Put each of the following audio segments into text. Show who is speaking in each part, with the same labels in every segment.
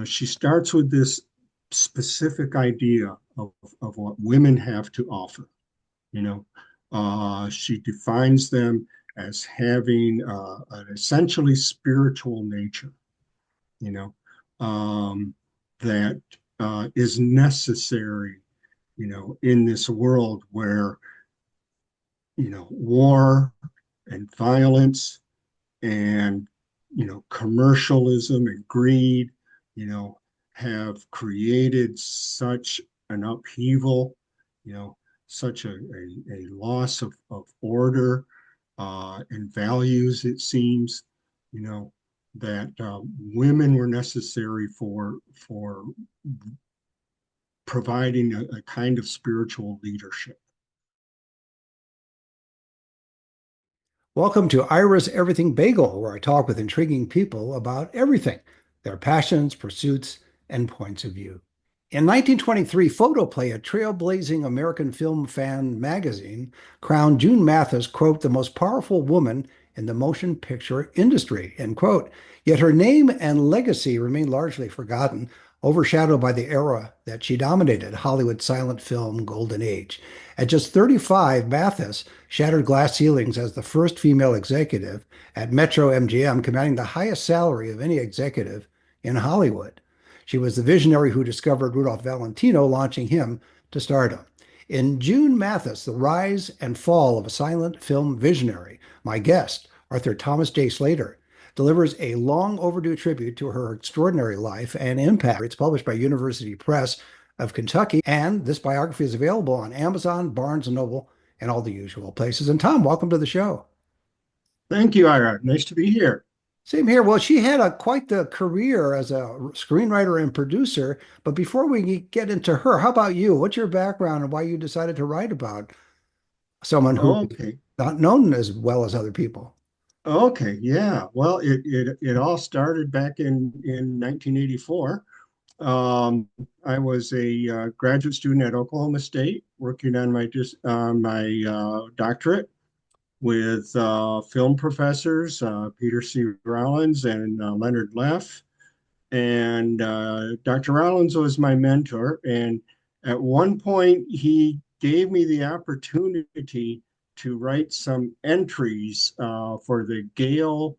Speaker 1: She starts with this specific idea of what women have to offer. You know, she defines them as having an essentially spiritual nature, you know, that is necessary, in this world where, war and violence and, commercialism and greed, you know, have created such an upheaval, you know, such a loss of order and values, it seems, you know, that women were necessary for providing a kind of spiritual leadership.
Speaker 2: Welcome to Ira's Everything Bagel, where I talk with intriguing people about everything, their passions, pursuits, and points of view. In 1923, Photoplay, a trailblazing American film fan magazine, crowned June Mathis, quote, the most powerful woman in the motion picture industry, end quote. Yet her name and legacy remain largely forgotten, overshadowed by the era that she dominated, Hollywood's silent film golden age. At just 35, Mathis shattered glass ceilings as the first female executive at Metro MGM, commanding the highest salary of any executive in Hollywood. She was the visionary who discovered Rudolph Valentino, launching him to stardom. In June Mathis, The Rise and Fall of a Silent Film Visionary, my guest, Arthur Thomas J. Slater, delivers a long overdue tribute to her extraordinary life and impact. It's published by University Press of Kentucky, and this biography is available on Amazon, Barnes& and Noble, and all the usual places. And Tom, welcome to the show.
Speaker 1: Thank you, Ira. Nice to be here.
Speaker 2: Same here. Well, she had quite the career as a screenwriter and producer. But before we get into her, how about you? What's your background and why you decided to write about someone who is
Speaker 1: Okay.
Speaker 2: not known as well as other people?
Speaker 1: Okay. Yeah. Well, it all started back in 1984. I was a graduate student at Oklahoma State, working on my doctorate with film professors Peter C. Rollins and Leonard Leff. And Dr. Rollins was my mentor. And at one point, he gave me the opportunity to write some entries for the Gale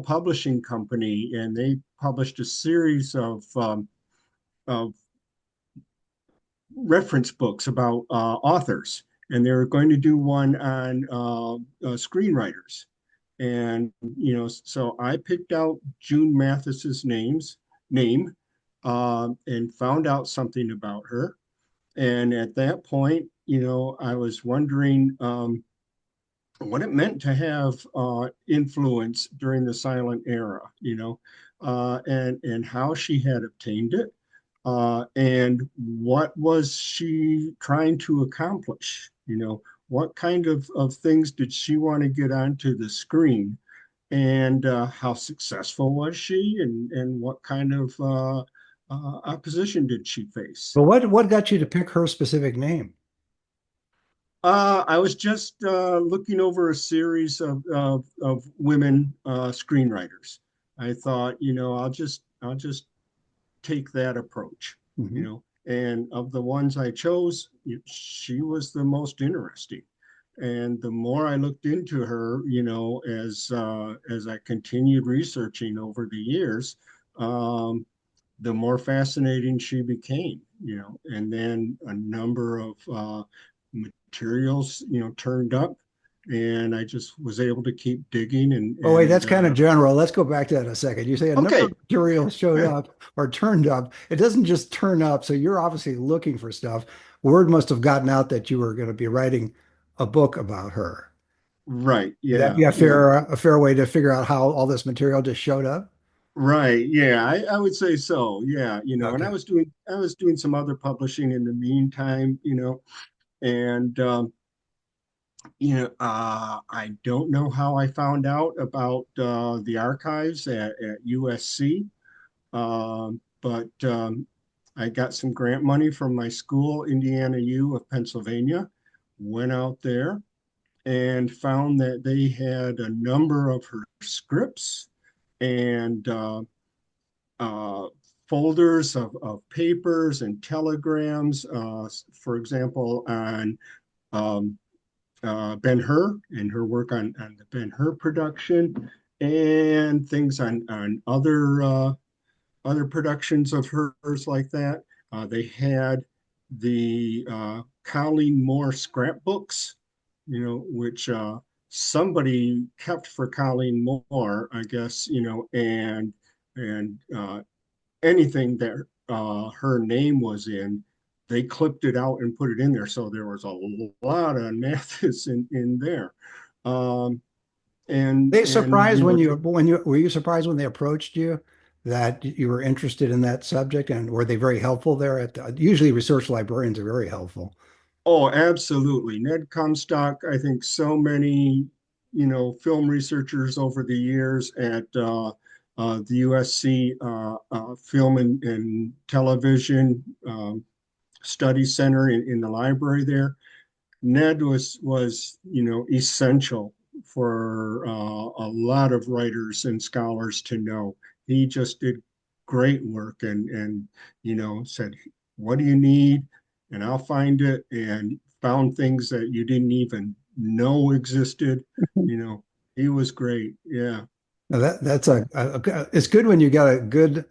Speaker 1: Publishing Company, and they published a series of reference books about authors, and they were going to do one on screenwriters. And so I picked out June Mathis's name and found out something about her. And at that point, I was wondering what it meant to have influence during the silent era, and how she had obtained it, and what was she trying to accomplish, what kind of things did she want to get onto the screen, and how successful was she, and what kind of opposition did she face.
Speaker 2: But what got you to pick her specific name?
Speaker 1: I was just looking over a series of women screenwriters. I thought, I'll just take that approach,
Speaker 2: Mhm.
Speaker 1: and of the ones I chose, she was the most interesting. And the more I looked into her, as I continued researching over the years, um, the more fascinating she became, and then a number of materials, turned up, and I just was able to keep digging
Speaker 2: Oh, wait,
Speaker 1: and
Speaker 2: that's kind of general. Let's go back to that a second. You say a number of
Speaker 1: okay.
Speaker 2: materials showed up or turned up. It doesn't just turn up. So you're obviously looking for stuff. Word must have gotten out that you were going to be writing a book about her.
Speaker 1: Right.
Speaker 2: Would that
Speaker 1: Yeah.
Speaker 2: be
Speaker 1: Yeah.
Speaker 2: a fair way to figure out how all this material just showed up?
Speaker 1: Right. Yeah. I would say so. Yeah. And
Speaker 2: Okay.
Speaker 1: I was doing some other publishing in the meantime, and I don't know how I found out about the archives at USC, but I got some grant money from my school, Indiana U of Pennsylvania, went out there and found that they had a number of her scripts and uh, folders of papers and telegrams, for example, on um, Ben-Hur and her work on the Ben-Hur production, and things on other productions of hers like that. They had the Colleen Moore scrapbooks, which somebody kept for Colleen Moore, I guess, and anything that her name was in, they clipped it out and put it in there. So there was a lot of Mathis in there. Um,
Speaker 2: They
Speaker 1: and
Speaker 2: surprised when you were you surprised when they approached you that you were interested in that subject, and were they very helpful there usually research librarians are very helpful.
Speaker 1: Oh, absolutely. Ned Comstock, I think so many, film researchers over the years at the USC Film and Television Study Center in the library there. Ned was essential for a lot of writers and scholars to know. He just did great work and said, "What do you need?" And I'll find it, and found things that you didn't even know existed. You know, he was great. Yeah.
Speaker 2: Now that's it's good when you got a good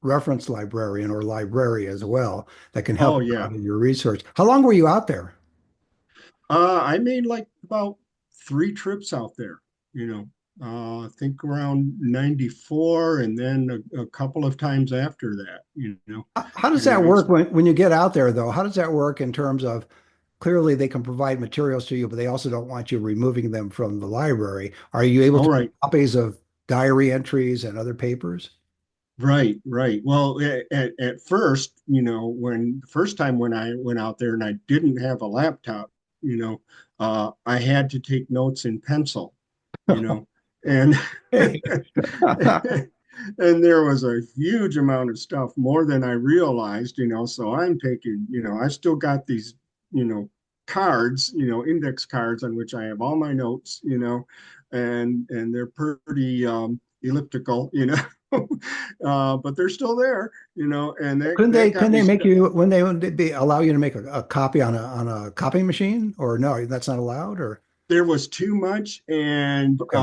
Speaker 2: reference librarian or library as well that can help
Speaker 1: Oh
Speaker 2: you
Speaker 1: yeah.
Speaker 2: out in your research. How long were you out there?
Speaker 1: I made like about 3 trips out there, I think around 94 and then a couple of times after that.
Speaker 2: How does that
Speaker 1: And
Speaker 2: work
Speaker 1: it's,
Speaker 2: when you get out there, though? How does that work in terms of clearly they can provide materials to you, but they also don't want you removing them from the library? Are you able
Speaker 1: all
Speaker 2: to make
Speaker 1: right,
Speaker 2: copies of diary entries and other papers?
Speaker 1: right, right. Well, at first, when the first time when I went out there and I didn't have a laptop, I had to take notes in pencil, and
Speaker 2: Hey.
Speaker 1: and there was a huge amount of stuff, more than I realized, so I'm taking, I still got these, cards, index cards on which I have all my notes, and they're pretty elliptical, but they're still there, and that got
Speaker 2: Couldn't
Speaker 1: me
Speaker 2: they make
Speaker 1: stuck.
Speaker 2: you when they be allow you to make a copy on a copy machine? Or no, that's not allowed? Or
Speaker 1: There was too much, and
Speaker 2: okay,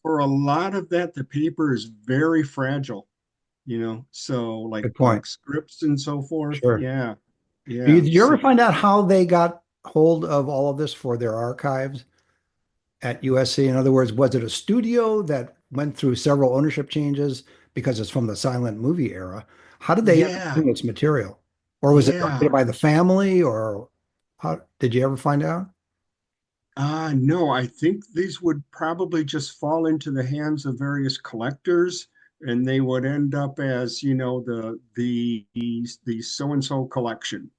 Speaker 1: for a lot of that, the paper is very fragile, so
Speaker 2: good point.
Speaker 1: like scripts and so forth.
Speaker 2: Sure.
Speaker 1: Yeah, yeah.
Speaker 2: Did you ever
Speaker 1: So
Speaker 2: find out how they got hold of all of this for their archives at USC? In other words, was it a studio that went through several ownership changes because it's from the silent movie era? How did they end up
Speaker 1: yeah,
Speaker 2: getting its material? Or was it
Speaker 1: yeah.
Speaker 2: donated by the family? Or how did you ever find out?
Speaker 1: No, I think these would probably just fall into the hands of various collectors, and they would end up as, the so and so collection.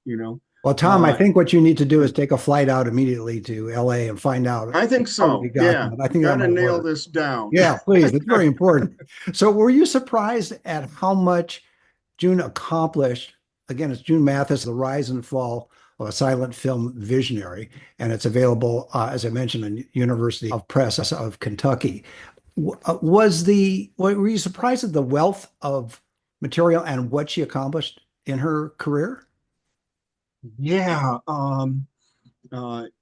Speaker 2: Well, Tom, I
Speaker 1: Uh,
Speaker 2: think what you need to do
Speaker 1: yeah,
Speaker 2: is take a flight out immediately to LA and find out
Speaker 1: I think
Speaker 2: how they
Speaker 1: so.
Speaker 2: got
Speaker 1: Yeah,
Speaker 2: that. I think that
Speaker 1: got to
Speaker 2: might
Speaker 1: nail
Speaker 2: work.
Speaker 1: this down.
Speaker 2: Yeah, please. It's very important. So, were you surprised at how much June accomplished? Again, it's June Mathis, The Rise and Fall of a Silent Film Visionary, and it's available, as I mentioned, in University of Press of Kentucky. Were you surprised at the wealth of material and what she accomplished in her career?
Speaker 1: Yeah,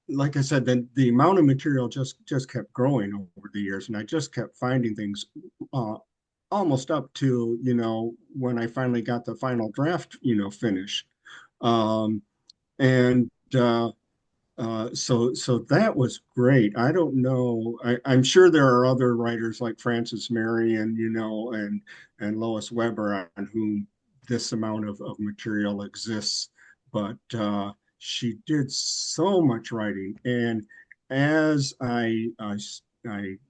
Speaker 1: like I said, then the amount of material just kept growing over the years, and I just kept finding things uh, almost up to when I finally got the final draft finished, um, and so that was great. I don't know. I'm sure there are other writers like Frances Marion, and Lois Weber on whom this amount of material exists, but she did so much writing. And as I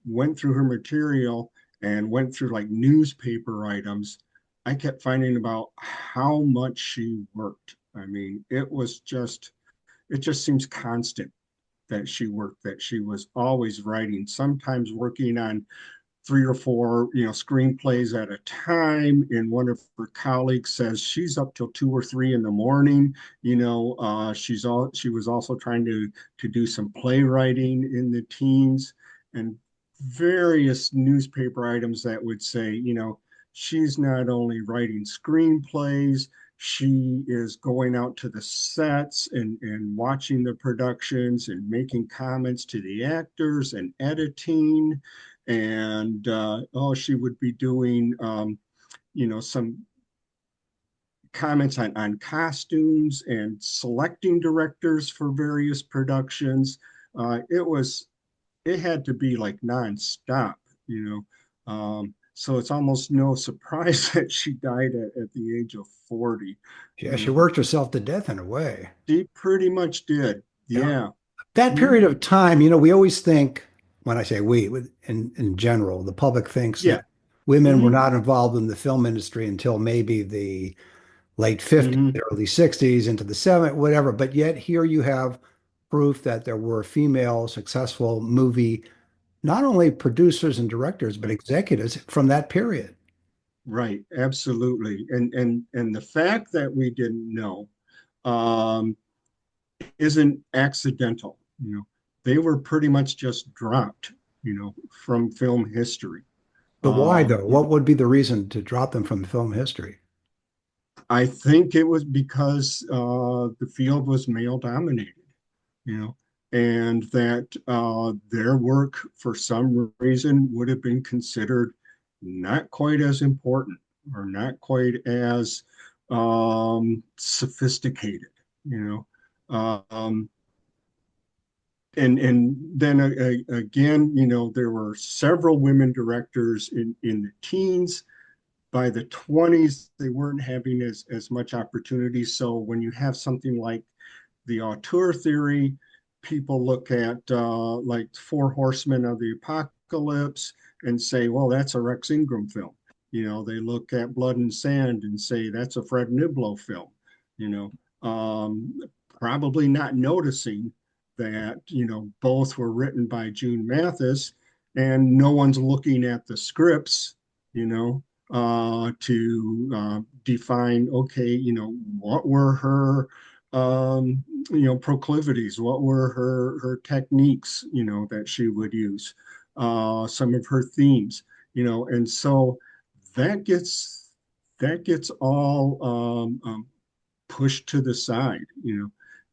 Speaker 1: went through her material and went through like newspaper items, I kept finding about how much she worked. I mean, it just seems constant that she worked, that she was always writing, sometimes working on 3 or 4, screenplays at a time. And one of her colleagues says she's up till 2 or 3 in the morning. She was also trying to do some playwriting in the teens, and various newspaper items that would say, she's not only writing screenplays, she is going out to the sets and watching the productions and making comments to the actors and editing. And oh, she would be doing, some comments on costumes and selecting directors for various productions. It had to be like nonstop, so it's almost no surprise that she died at the age of 40.
Speaker 2: Yeah, she worked herself to death in a way.
Speaker 1: She pretty much did.
Speaker 2: Yeah.
Speaker 1: Yeah.
Speaker 2: That period
Speaker 1: Mhm.
Speaker 2: of time, we always think, when I say we, in general, the public thinks
Speaker 1: Yeah.
Speaker 2: that women were
Speaker 1: Hmm.
Speaker 2: not involved in the film industry until maybe the late 50s,
Speaker 1: Hmm.
Speaker 2: early 60s, into the 70s, whatever. But yet here you have proof that there were female successful movie, not only producers and directors, but
Speaker 1: Right.
Speaker 2: executives from that period.
Speaker 1: Right. Absolutely. And the fact that we didn't know um, isn't accidental. They were pretty much just dropped, from film history.
Speaker 2: But why,
Speaker 1: Um,
Speaker 2: though? What would be the reason to drop them from film history?
Speaker 1: I think it was because the field was male dominated, and that their work, for some reason, would have been considered not quite as important or not quite as sophisticated, you know. And then again, there were several women directors in the teens. By the 20s, they weren't having as much opportunity. So when you have something like the auteur theory, people look at like Four Horsemen of the Apocalypse and say, well, that's a Rex Ingram film. They look at Blood and Sand and say that's a Fred Niblo film. You probably not noticing that both were written by June Mathis, and no one's looking at the scripts. To define, okay, what were her proclivities, what were her techniques, that she would use, some of her themes, and so that gets that gets all pushed to the side,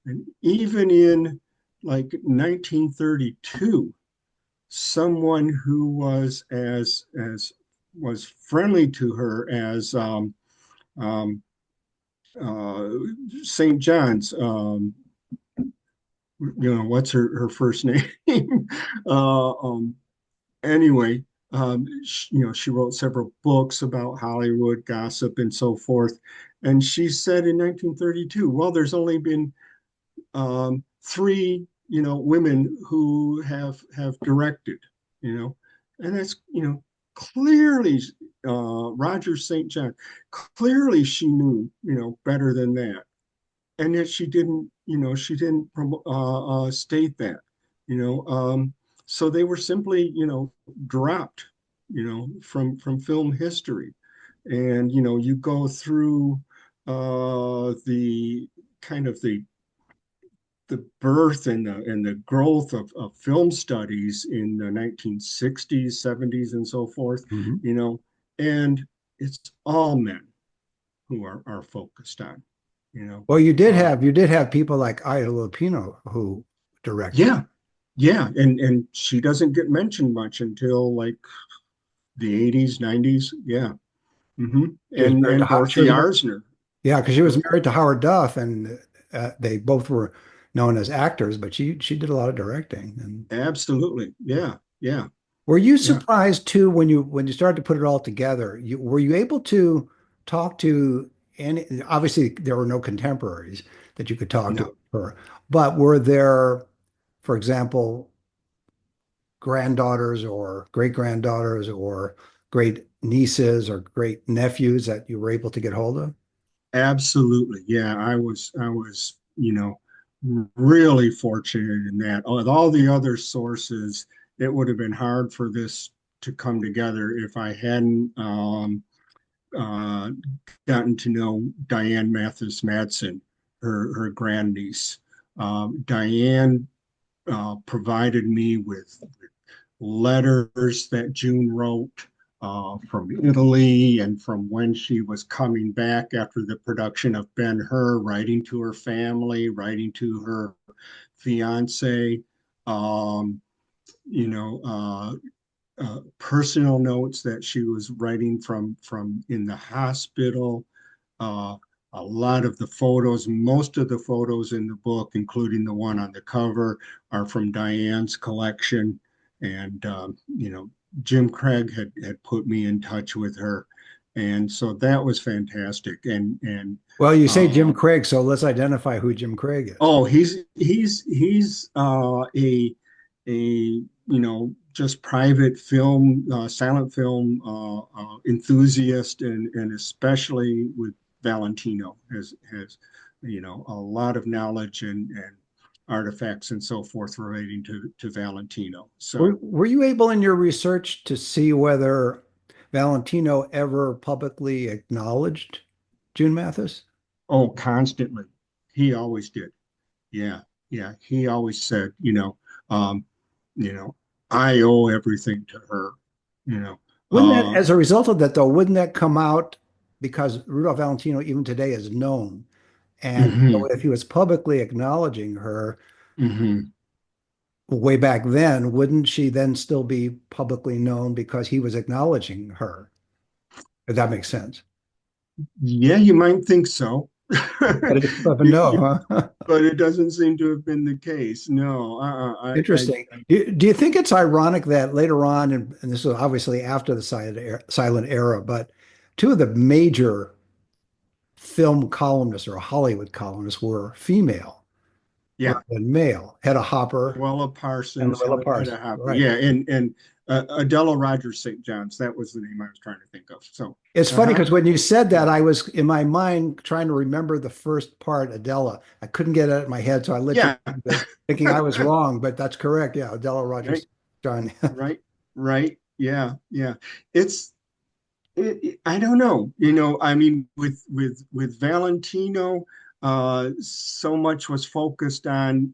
Speaker 1: and even in like 1932, someone who was friendly to her as um, uh, St. John's. What's her first name? uh, um, anyway, she wrote several books about Hollywood gossip and so forth. And she said in 1932, well, there's only been three, women who have directed, and that's, clearly Roger St. John. Clearly, she knew, better than that, and yet she didn't state that, you know. So they were simply, dropped, from film history, and you go through the kind of the birth and the growth of film studies in the 1960s, 70s, and so forth,
Speaker 2: Mhm.
Speaker 1: and it's all men who are focused on, you know.
Speaker 2: Well,
Speaker 1: Uh,
Speaker 2: you did have people like Ida Lupino who directed.
Speaker 1: yeah, yeah, and she doesn't get mentioned much until like the 80s, 90s. Yeah. Hmm.
Speaker 2: She was
Speaker 1: And
Speaker 2: She
Speaker 1: Dorothy
Speaker 2: was
Speaker 1: Arzner.
Speaker 2: yeah, because she was
Speaker 1: Dorothy,
Speaker 2: married to Howard Duff, and they both were known as actors, but she did a lot of directing. And
Speaker 1: absolutely. Yeah, yeah,
Speaker 2: were you
Speaker 1: yeah.
Speaker 2: surprised too when you started to put it all together? Were you able to talk to any? Obviously, there were no contemporaries that you could talk to
Speaker 1: No,
Speaker 2: her, but were there, for example, granddaughters or great granddaughters or great nieces or great nephews that you were able to get hold of?
Speaker 1: absolutely. Yeah, I was, really fortunate in that. With all the other sources, it would have been hard for this to come together if I hadn't uh, gotten to know Diane Mathis Madsen, her grandniece. Diane provided me with letters that June wrote, from Italy, and from when she was coming back after the production of Ben-Hur, writing to her family, writing to her fiance, um, you know, personal notes that she was writing from in the hospital. Uh, a lot of the photos, most of the photos in the book, including the one on the cover, are from Diane's collection. And Jim Craig had put me in touch with her, and so that was fantastic. And
Speaker 2: Well, you say Jim
Speaker 1: uh,
Speaker 2: Craig, so let's identify who Jim Craig is.
Speaker 1: oh, he's a just private film, silent film enthusiast, and especially with Valentino has a lot of knowledge and artifacts and so forth relating to Valentino. So,
Speaker 2: Were you able in your research to see whether Valentino ever publicly acknowledged June Mathis?
Speaker 1: oh, constantly, he always did. Yeah, yeah. He always said, um, you know, I owe everything to her, you know.
Speaker 2: Wouldn't that,
Speaker 1: Uh,
Speaker 2: as a result of that, though, wouldn't that come out because Rudolph Valentino, even today, is known? And so
Speaker 1: hmm
Speaker 2: if he was publicly acknowledging her
Speaker 1: hmm
Speaker 2: way back then, wouldn't she then still be publicly known because he was acknowledging her? If that makes sense.
Speaker 1: Yeah, you might think so.
Speaker 2: But
Speaker 1: You,
Speaker 2: no,
Speaker 1: you,
Speaker 2: huh?
Speaker 1: but it doesn't seem to have been the case. No,
Speaker 2: Interesting. Do you think it's ironic that later on, and this was obviously after the silent era, but two of the major film columnists or Hollywood columnists were female
Speaker 1: yeah,
Speaker 2: rather than male? Hedda Hopper
Speaker 1: Luella
Speaker 2: and
Speaker 1: Parsons,
Speaker 2: Luella
Speaker 1: Hedda
Speaker 2: Parsons.
Speaker 1: Hopper,
Speaker 2: Right.
Speaker 1: yeah, and Adela Rogers St. John's. That was the name I was trying to think of. So,
Speaker 2: It's funny
Speaker 1: uh-huh,
Speaker 2: because when you said
Speaker 1: yeah,
Speaker 2: that, I was in my mind trying to remember the first part, Adela. I couldn't get it in my head, so I let you
Speaker 1: yeah,
Speaker 2: thinking I was wrong, but that's correct. Yeah, Adela
Speaker 1: right,
Speaker 2: Rogers John.
Speaker 1: right, right, yeah, yeah. It's I don't know. I mean, with Valentino, so much was focused on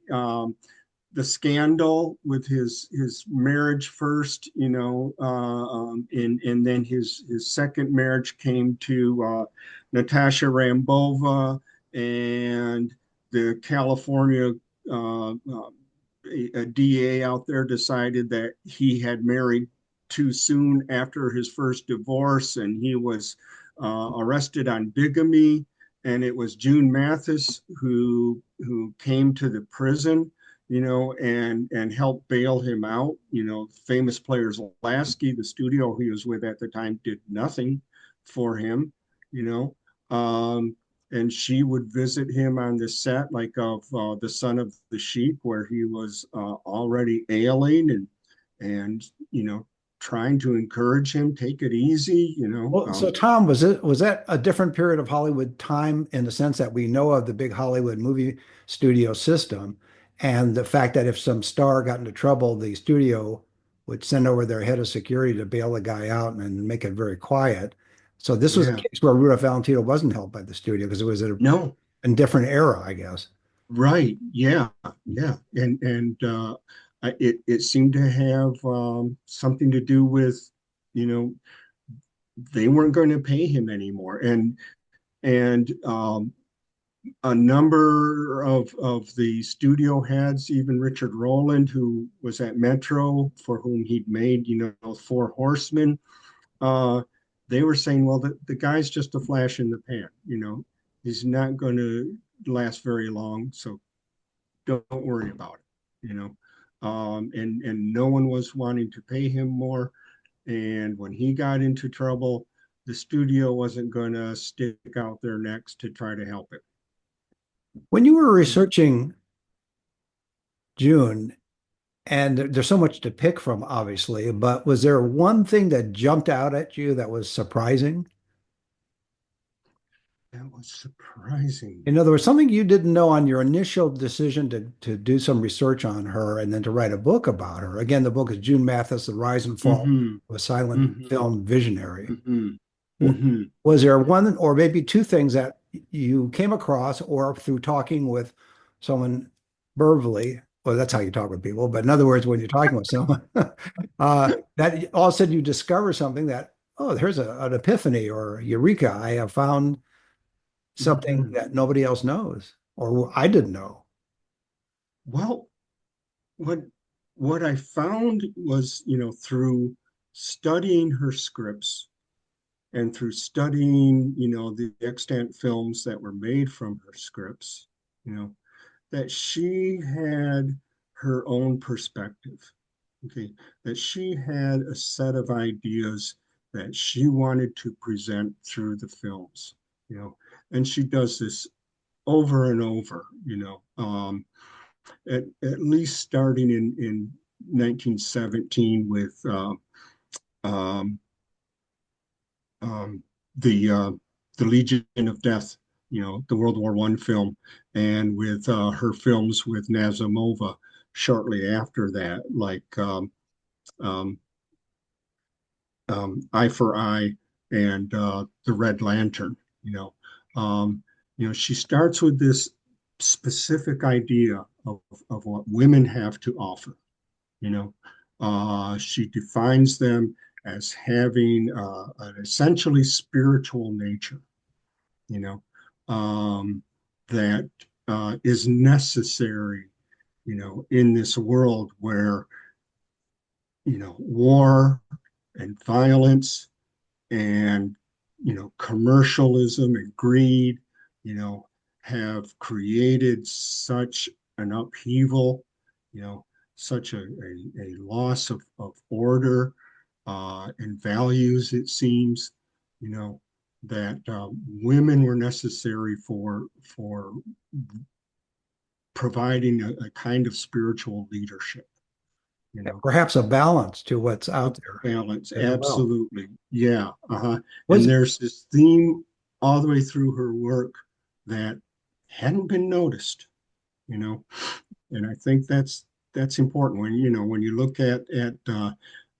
Speaker 1: the scandal with his marriage first, and then his second marriage came to Natasha Rambova, and the California a DA out there decided that he had married too soon after his first divorce, and he was arrested on bigamy. And it was June Mathis who came to the prison, and helped bail him out. Famous players Lasky, the studio he was with at the time, did nothing for him. You know, um, and she would visit him on the set, like of The Son of the Sheep, where he was already ailing, and trying to encourage him, take it easy.
Speaker 2: Well, so Tom, was that a different period of Hollywood time in the sense that we know of the big Hollywood movie studio system and the fact that if some star got into trouble, the studio would send over their head of security to bail the guy out and make it very quiet. So this was a
Speaker 1: Yeah,
Speaker 2: case where Rudolph Valentino wasn't held by the studio because it was
Speaker 1: no,
Speaker 2: a different era, I guess.
Speaker 1: right, yeah, yeah, and it seemed to have something to do with, you know, they weren't going to pay him anymore, and a number of the studio heads, even Richard Rowland, who was at Metro, for whom he'd made, Four Horsemen, uh, they were saying, well, the guy's just a flash in the pan, he's not going to last very long, so don't worry about it. And no one was wanting to pay him more. And when he got into trouble, the studio wasn't going to stick out their necks to try to help it.
Speaker 2: When you were researching June, and there's so much to pick from, obviously, but was there one thing that jumped out at you that was surprising?
Speaker 1: That was surprising.
Speaker 2: In other words, something you didn't know on your initial decision to do some research on her and then to write a book about her. Again, the book is June Mathis, The Rise and Fall
Speaker 1: Mm-hmm.
Speaker 2: of a Silent
Speaker 1: Mm-hmm.
Speaker 2: Film Visionary.
Speaker 1: Mm-hmm. Mm-hmm.
Speaker 2: Was there one or maybe two things that you came across or through talking with someone verbally? Well, that's how you talk with people. But in other words, when you're talking with someone, that all of a sudden you discover something that oh, there's an epiphany or eureka. I have found something
Speaker 1: Mhm.
Speaker 2: that nobody else knows or I didn't know.
Speaker 1: Well, what what I found was, through studying her scripts and through studying, the extant films that were made from her scripts, you know, that she had her own perspective. Okay, that she had a set of ideas that she wanted to present through the films, you know, and she does this over and over, at least starting in 1917 with um, um, the uh, the Legion of Death, the World War I film, and with her films with Nazimova shortly after that, like um, Eye for Eye and The Red Lantern. You know, she starts with this specific idea of what women have to offer. You know, she defines them as having an essentially spiritual nature. You know, that is necessary. In this world where war and violence and commercialism and greed you know have created such an upheaval, you know such a loss of order and values, it seems, you know that women were necessary for providing a kind of spiritual leadership, you know
Speaker 2: Perhaps a balance to what's
Speaker 1: A
Speaker 2: out there
Speaker 1: balance,
Speaker 2: as well.
Speaker 1: absolutely. Yeah. Uh-huh. And
Speaker 2: Was
Speaker 1: there's this theme all the way through her work that hadn't been noticed, you know. And I think that's important when when you look at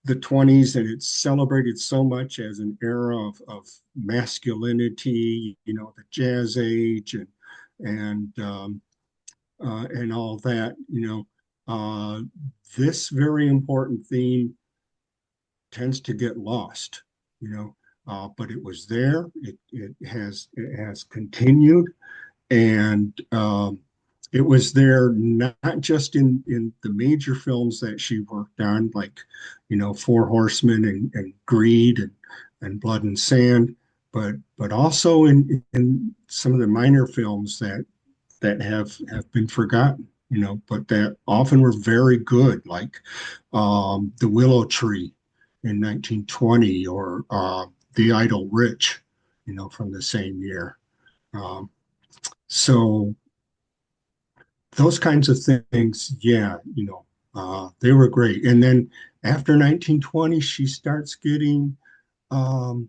Speaker 1: the 20s, and it's celebrated so much as an era of masculinity, the jazz age and all that, this very important theme tends to get lost, you know. But it was there. It has continued, and it was there not just in the major films that she worked on, like Four Horsemen and Greed and Blood and Sand, but also in some of the minor films that have been forgotten, but that often were very good, like The Willow Tree in 1920, or The Idle Rich, from the same year. Um, so those kinds of things, yeah, they were great. And then after 1920, she starts getting um,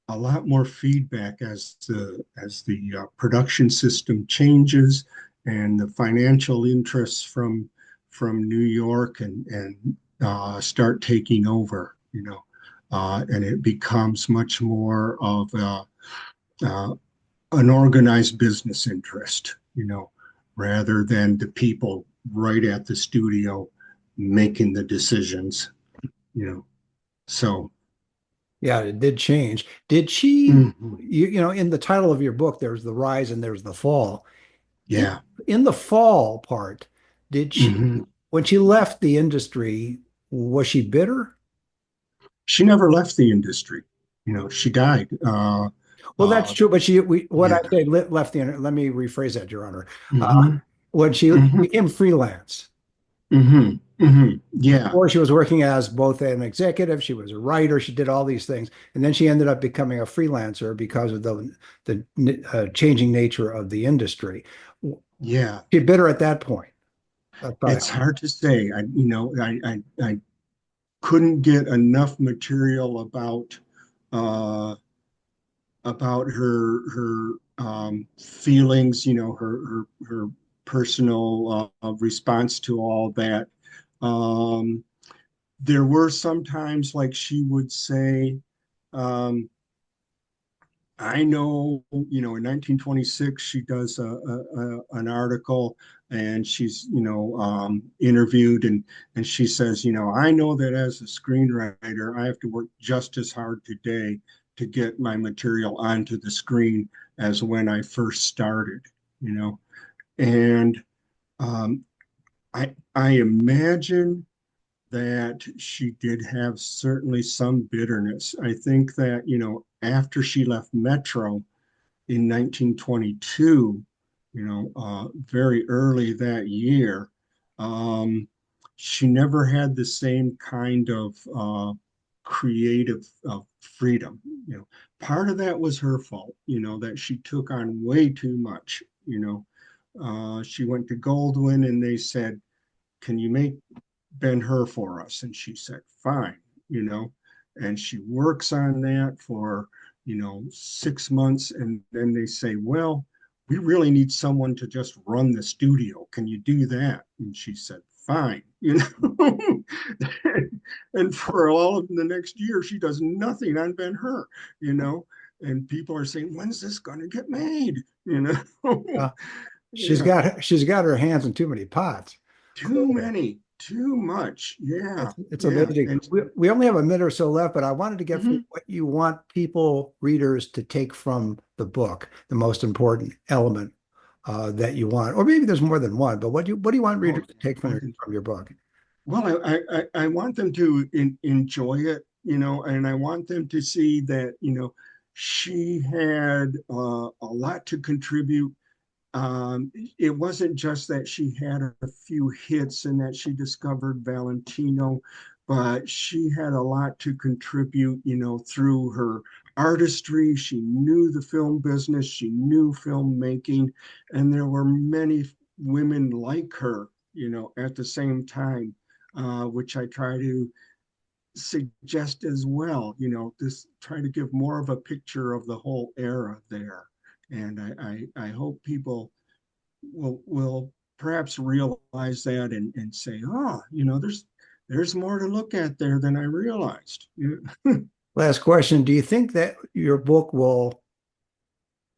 Speaker 1: a lot more feedback as the production system changes and the financial interests from New York and start taking over, and it becomes much more of uh, an organized business interest, rather than the people right at the studio making the decisions, you know. So,
Speaker 2: Yeah, it did change. Did she,
Speaker 1: mhm,
Speaker 2: in the title of your book, there's the rise and there's the fall. In,
Speaker 1: yeah.
Speaker 2: in the fall part, did she,
Speaker 1: Hmm.
Speaker 2: when she left the industry, was she bitter?
Speaker 1: She never left the industry. She died.
Speaker 2: Well, that's
Speaker 1: Uh,
Speaker 2: true, but what I
Speaker 1: yeah.
Speaker 2: say left the, let me rephrase that, Your Honor. Uh,
Speaker 1: Hmm.
Speaker 2: when she
Speaker 1: Hmm.
Speaker 2: became freelance,
Speaker 1: Hmm. Hmm. Yeah.
Speaker 2: before she was working as both an executive, she was a writer, she did all these things, and then she ended up becoming a freelancer because of the changing nature of the industry.
Speaker 1: Yeah.
Speaker 2: She bitter at that point. That's probably
Speaker 1: It's hard to say. I couldn't get enough material uh, about her feelings, her personal response to all that. Um, there were some times, like, she would say, um, I know, in 1926, she does an article, and she's, interviewed, and she says, I know that as a screenwriter, I have to work just as hard today to get my material onto the screen as when I first started, you know, and um, I imagine that she did have certainly some bitterness. I think that, after she left Metro in 1922, very early that year, um, she never had the same kind of creative freedom. Part of that was her fault, that she took on way too much. She went to Goldwyn and they said, can you make Ben-Hur for us? And she said, fine, you know, and she works on that for, 6 months. And then they say, well, we really need someone to just run the studio. Can you do that? And she said, fine, and for all of the next year, she does nothing on Ben-Hur, you know, and people are saying, when's this going to get made?
Speaker 2: Uh,
Speaker 1: Yeah,
Speaker 2: she's got her hands in too many pots.
Speaker 1: too many, too much. Yeah,
Speaker 2: It's
Speaker 1: yeah.
Speaker 2: amazing.
Speaker 1: And
Speaker 2: We only have a minute or so left, but I wanted to get from you
Speaker 1: mhm.
Speaker 2: what you want people, readers, to take from the book, the most important element that you want, or maybe there's more than one. But what do you want
Speaker 1: Oh,
Speaker 2: readers to take
Speaker 1: more than,
Speaker 2: from your book?
Speaker 1: well, I want them to enjoy it, and I want them to see that, she had a lot to contribute. It wasn't just that she had a few hits and that she discovered Valentino, but she had a lot to contribute, through her artistry. She knew the film business, she knew filmmaking, and there were many women like her, at the same time, which I try to suggest as well, this try to give more of a picture of the whole era there. And I hope people will perhaps realize that and say, oh, there's more to look at there than I realized.
Speaker 2: Last question. Do you think that your book will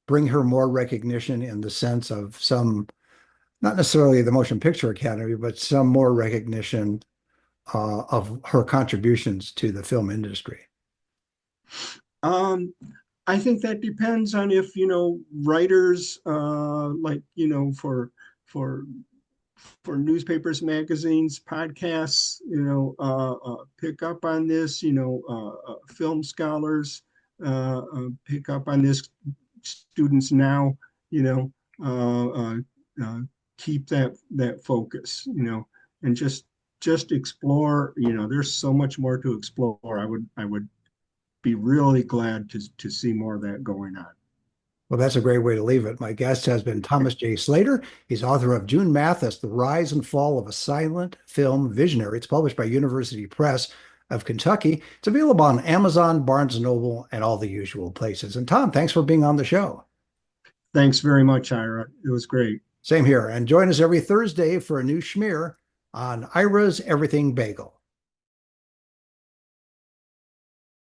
Speaker 2: bring her more recognition in the sense of some, not necessarily the Motion Picture Academy, but some more recognition of her contributions to the film industry?
Speaker 1: Um, I think that depends on if, writers like, for for newspapers, magazines, podcasts, pick up on this, film scholars pick up on this, students now, you know, keep that focus, and just explore. There's so much more to explore. I would be really glad to see more of that going on.
Speaker 2: Well, that's a great way to leave it. My guest has been Thomas J. Slater. He's author of June Mathis, The Rise and Fall of a Silent Film Visionary. It's published by University Press of Kentucky. It's available on Amazon, Barnes& and Noble, and all the usual places. And Tom, thanks for being on the show.
Speaker 1: Thanks very much, Ira. It was great.
Speaker 2: Same here. And join us every Thursday for a new schmear on Ira's Everything Bagel.